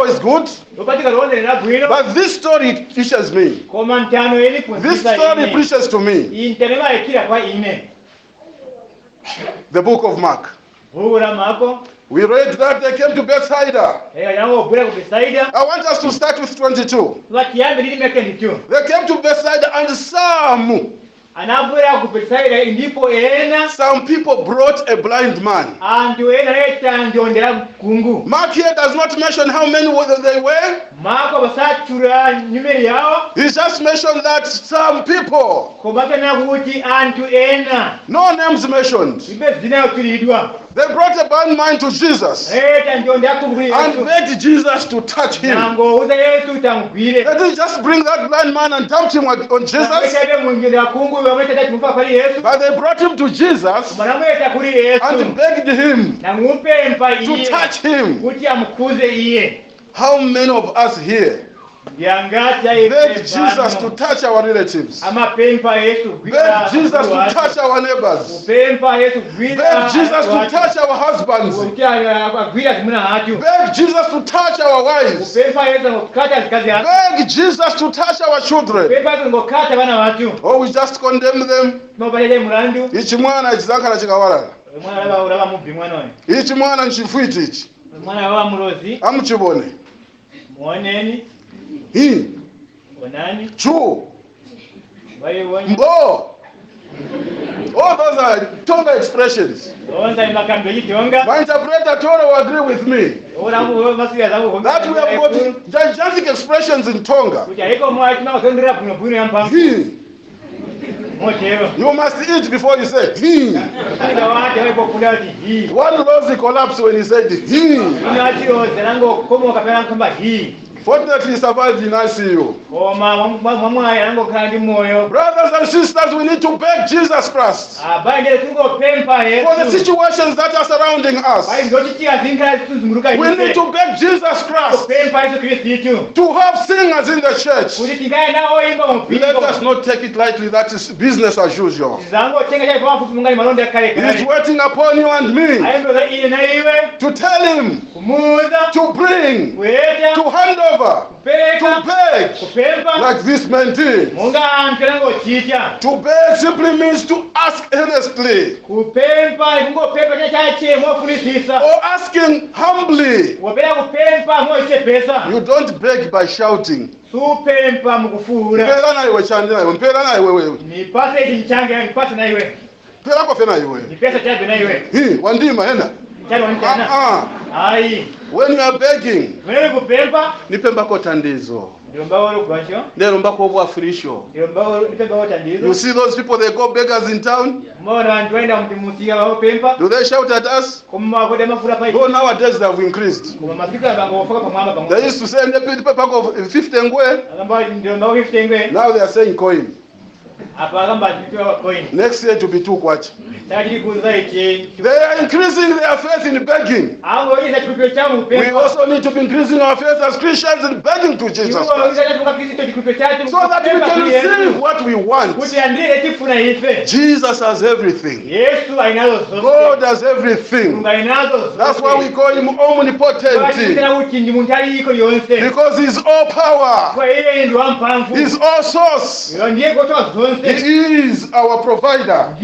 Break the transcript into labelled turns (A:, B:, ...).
A: Bible is good, but this story teaches me. This story preaches to me. The book of Mark. We read that they came to Bethsaida. I want us to start with 22. They came to Bethsaida and some people brought a blind man. Mark here does not mention how many they were. He just mentioned that some people. No names mentioned. They brought a blind man to Jesus and begged Jesus to touch him. They didn't just bring that blind man and dumped him on Jesus, but they brought him to Jesus and begged him to touch him. How many of us here beg Jesus to touch our relatives? Beg Jesus to touch our neighbors. Beg Jesus to touch our husbands. Beg Jesus to touch our wives. Beg Jesus to touch our children. Or we just condemn them. Each mwana chizakala chikawalala. Each mwana nchifuiti ichi. Amuchibone. He. Chu. Mbo. All those are Tonga expressions. My interpreter Toro will agree with me that we have got gigantic expressions in Tonga. He. You must eat before you say he. One rose collapsed when he said he. Fortunately, he survived in ICU. Brothers and sisters, we need to beg Jesus Christ for the situations that are surrounding us. We need to beg Jesus Christ to have singers in the church. Let us not take it lightly. That is business as usual. He's waiting upon you and me to tell him, to bring, to hand over, to beg, like this man did. To beg simply means to ask earnestly, or asking humbly. You don't beg by shouting. When you are begging, nipembako tandizo. You see those people, they go beggars in town. Do they shout at us? Oh, nowadays they have increased. They used to say in the paper of 50 ngwe. Now they are saying coin. Next year to be 2 kwacha. They are increasing their faith in begging. We also need to be increasing our faith as Christians in begging to Jesus Christ, so that we can receive what we want. Jesus has everything. God has everything. That's why we call him omnipotent, because he's all power, he's all source. He is our provider.